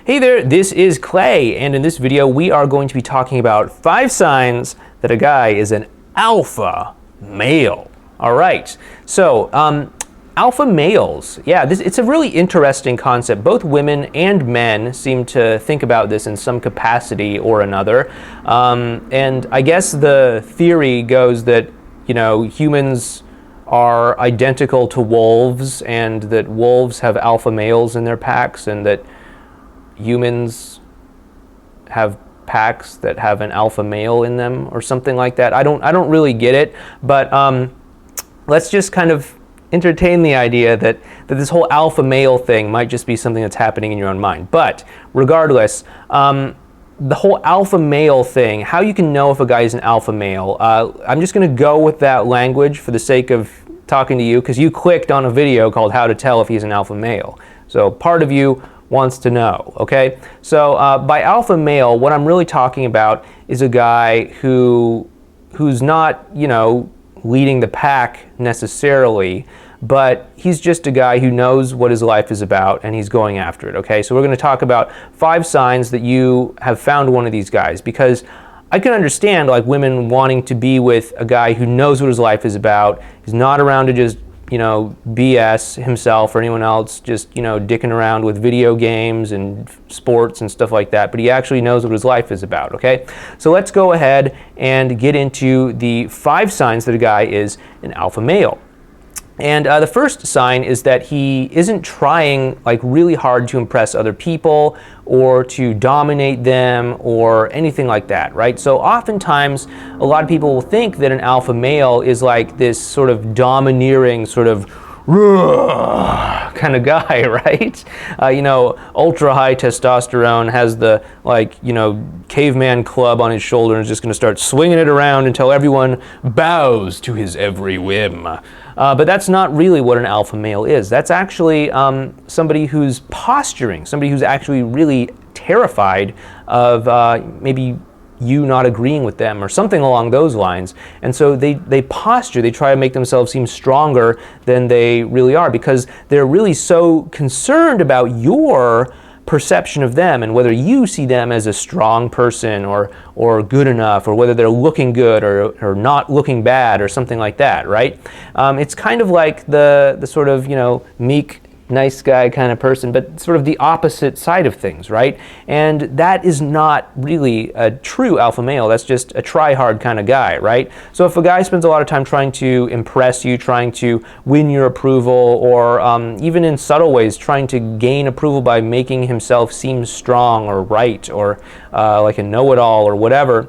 Hey there, this is Clay, and in this video we are going to be talking about 5 signs that a guy is an alpha male. Alright, so alpha males, yeah, it's a really interesting concept. Both women and men seem to think about this in some capacity or another, and I guess the theory goes that, you know, humans are identical to wolves, and that wolves have alpha males in their packs, and that humans have packs that have an alpha male in them or something like that. I don't really get it, but let's just kind of entertain the idea that this whole alpha male thing might just be something that's happening in your own mind. But regardless, the whole alpha male thing, how you can know if a guy is an alpha male, I'm just going to go with that language for the sake of talking to you, because you clicked on a video called How to Tell If He's an Alpha Male. So part of you wants to know, okay? So by alpha male, what I'm really talking about is a guy who's not, you know, leading the pack necessarily, but he's just a guy who knows what his life is about and he's going after it, okay? So we're going to talk about 5 signs that you have found one of these guys, because I can understand like women wanting to be with a guy who knows what his life is about, he's not around to just, you know, BS himself or anyone else, just, you know, dicking around with video games and sports and stuff like that, but he actually knows what his life is about, okay? So let's go ahead and get into the 5 signs that a guy is an alpha male. And the first sign is that he isn't trying like really hard to impress other people or to dominate them or anything like that, right? So oftentimes a lot of people will think that an alpha male is like this sort of domineering, sort of kind of guy, right? You know, ultra high testosterone, has the, like, you know, caveman club on his shoulder and is just going to start swinging it around until everyone bows to his every whim. But that's not really what an alpha male is. That's actually somebody who's posturing, somebody who's actually really terrified of maybe you not agreeing with them or something along those lines. And so they posture, they try to make themselves seem stronger than they really are, because they're really so concerned about your perception of them and whether you see them as a strong person or good enough, or whether they're looking good or not looking bad or something like that, right? It's kind of like the sort of, you know, meek, nice guy kind of person, but sort of the opposite side of things, right? And that is not really a true alpha male. That's just a try-hard kind of guy, right? So if a guy spends a lot of time trying to impress you, trying to win your approval, or even in subtle ways trying to gain approval by making himself seem strong or right, or like a know-it-all or whatever,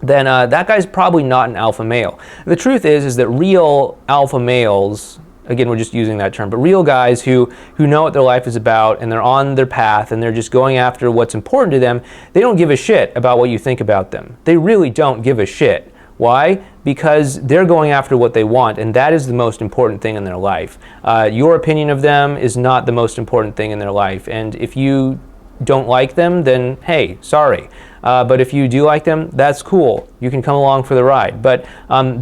then that guy's probably not an alpha male. The truth is that real alpha males, again, we're just using that term, but real guys who know what their life is about and they're on their path and they're just going after what's important to them, they don't give a shit about what you think about them. They really don't give a shit. Why? Because they're going after what they want, and that is the most important thing in their life. Your opinion of them is not the most important thing in their life, and if you don't like them, then hey, sorry. But if you do like them, that's cool. You can come along for the ride. But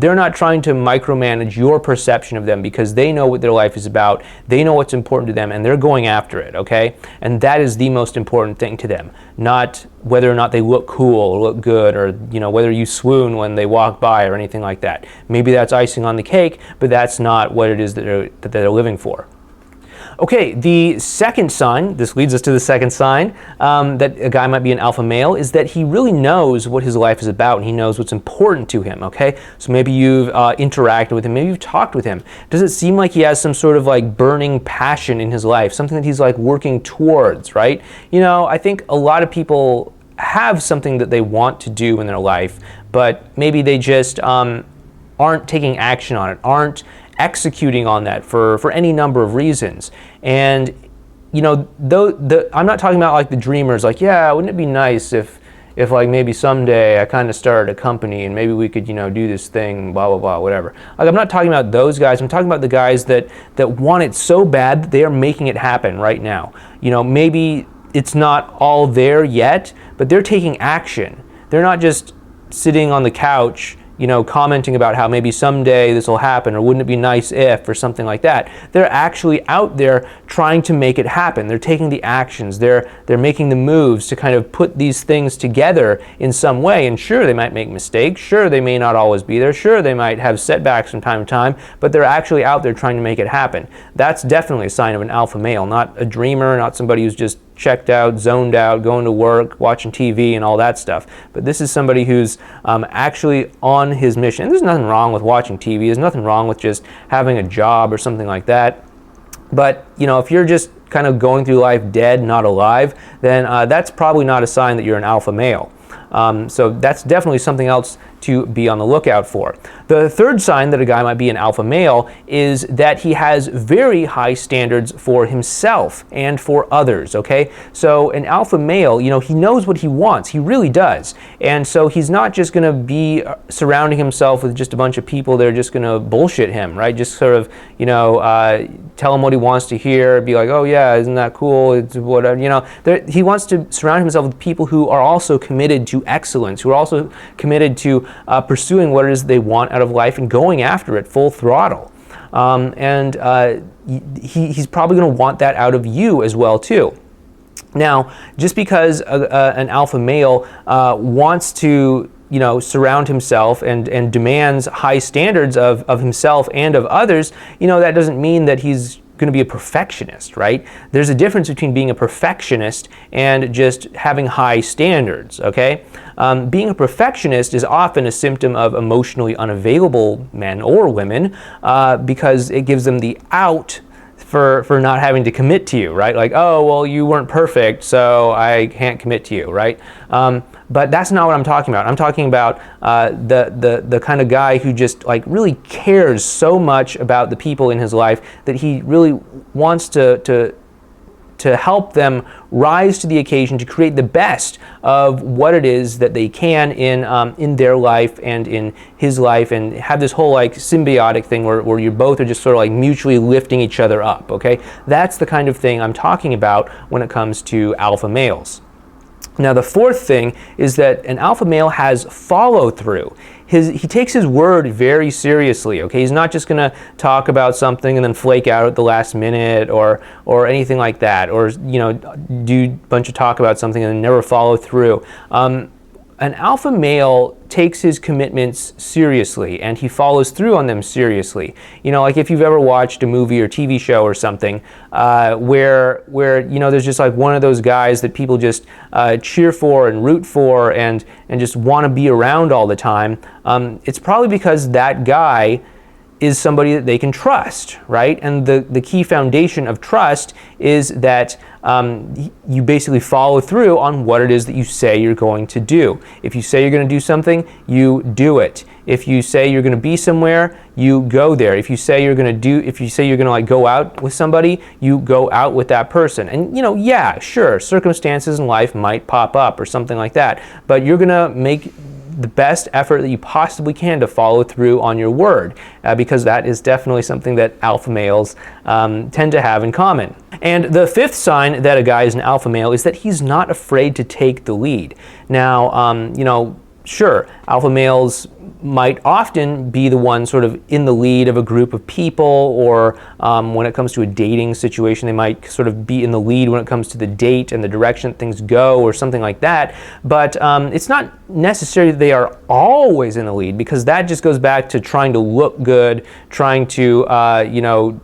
they're not trying to micromanage your perception of them, because they know what their life is about. They know what's important to them, and they're going after it, okay? And that is the most important thing to them, not whether or not they look cool or look good, or, you know, whether you swoon when they walk by or anything like that. Maybe that's icing on the cake, but that's not what it is that they're living for. Okay, the second sign, this leads us to the second sign, that a guy might be an alpha male, is that he really knows what his life is about and he knows what's important to him, okay? So maybe you've interacted with him, maybe you've talked with him. Does it seem like he has some sort of like burning passion in his life, something that he's like working towards, right? You know, I think a lot of people have something that they want to do in their life, but maybe they just aren't taking action on it, aren't executing on that for any number of reasons. And, you know, I'm not talking about like the dreamers, like, yeah, wouldn't it be nice if like maybe someday I kind of started a company and maybe we could, you know, do this thing, blah, blah, blah, whatever. Like, I'm not talking about those guys. I'm talking about the guys that want it so bad that they are making it happen right now. You know, maybe it's not all there yet, but they're taking action. They're not just sitting on the couch, commenting about how maybe someday this will happen, or wouldn't it be nice if, or something like that. They're actually out there trying to make it happen. They're taking the actions. They're making the moves to kind of put these things together in some way. And sure, they might make mistakes. Sure, they may not always be there. Sure, they might have setbacks from time to time, but they're actually out there trying to make it happen. That's definitely a sign of an alpha male, not a dreamer, not somebody who's just checked out, zoned out, going to work, watching TV and all that stuff. But this is somebody who's actually on his mission. And there's nothing wrong with watching TV. There's nothing wrong with just having a job or something like that. But, if you're just kind of going through life dead, not alive, then that's probably not a sign that you're an alpha male. So that's definitely something else to be on the lookout for. The third sign that a guy might be an alpha male is that he has very high standards for himself and for others, okay? So an alpha male, he knows what he wants. He really does. And so he's not just going to be surrounding himself with just a bunch of people that are just going to bullshit him, right? Just sort of, tell him what he wants to hear, be like, oh yeah, isn't that cool? It's whatever, he wants to surround himself with people who are also committed to excellence, who are also committed to pursuing what it is they want out of life and going after it full throttle. He's probably going to want that out of you as well too. Now, just because an alpha male wants to surround himself and demands high standards of himself and of others, that doesn't mean that he's going to be a perfectionist, right? There's a difference between being a perfectionist and just having high standards, okay? Being a perfectionist is often a symptom of emotionally unavailable men or women because it gives them the out for not having to commit to you, right? Like, oh, well, you weren't perfect, so I can't commit to you, right? But that's not what I'm talking about. I'm talking about the kind of guy who just really cares so much about the people in his life that he really wants to help them rise to the occasion to create the best of what it is that they can in their life and in his life, and have this whole symbiotic thing where you both are just sort of mutually lifting each other up, okay? That's the kind of thing I'm talking about when it comes to alpha males. Now, the fourth thing is that an alpha male has follow-through. He takes his word very seriously, okay? He's not just going to talk about something and then flake out at the last minute or anything like that, or do a bunch of talk about something and then never follow through. An alpha male takes his commitments seriously and he follows through on them seriously. If you've ever watched a movie or TV show or something where there's just one of those guys that people just cheer for and root for and just want to be around all the time, it's probably because that guy is somebody that they can trust, right? And the key foundation of trust is that you basically follow through on what it is that you say you're going to do. If you say you're going to do something, you do it. If you say you're going to be somewhere, you go there. If you say you're going to go out with somebody, you go out with that person. And yeah, sure, circumstances in life might pop up or something like that, but you're going to make the best effort that you possibly can to follow through on your word, because that is definitely something that alpha males tend to have in common. And the fifth sign that a guy is an alpha male is that he's not afraid to take the lead. Now, sure, alpha males might often be the one sort of in the lead of a group of people, or when it comes to a dating situation, they might sort of be in the lead when it comes to the date and the direction that things go or something like that. But it's not necessarily that they are always in the lead, because that just goes back to trying to look good, trying to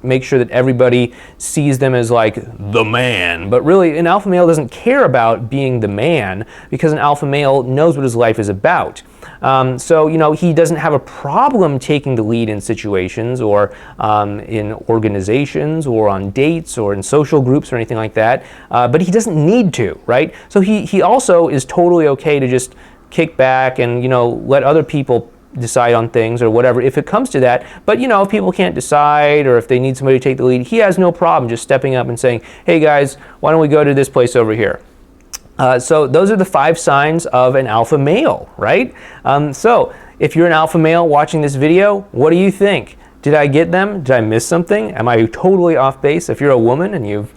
make sure that everybody sees them as the man. But really, an alpha male doesn't care about being the man, because an alpha male knows what his life is about. So he doesn't have a problem taking the lead in situations or in organizations or on dates or in social groups or anything like that, but he doesn't need to, right? So he also is totally okay to just kick back and let other people decide on things or whatever if it comes to that. But if people can't decide, or if they need somebody to take the lead, he has no problem just stepping up and saying, hey guys, why don't we go to this place over here? So those are the 5 signs of an alpha male, right? So if you're an alpha male watching this video, what do you think? Did I get them? Did I miss something? Am I totally off base? If you're a woman and you've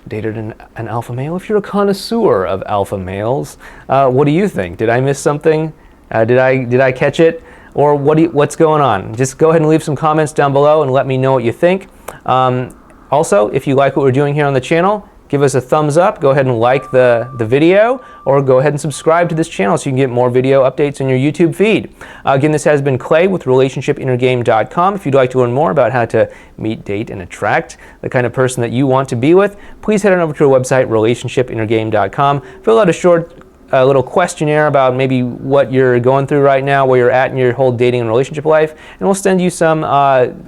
dated an alpha male, if you're a connoisseur of alpha males, what do you think? Did I miss something? Did I catch it? or what's going on? Just go ahead and leave some comments down below and let me know what you think. Also, if you like what we're doing here on the channel, give us a thumbs up, go ahead and like the video, or go ahead and subscribe to this channel so you can get more video updates on your YouTube feed. Again, this has been Clay with RelationshipInnerGame.com. If you'd like to learn more about how to meet, date, and attract the kind of person that you want to be with, please head on over to our website, RelationshipInnerGame.com. Fill out a short little questionnaire about maybe what you're going through right now, where you're at in your whole dating and relationship life, and we'll send you some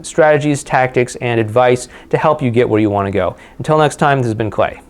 strategies, tactics, and advice to help you get where you want to go. Until next time, this has been Clay.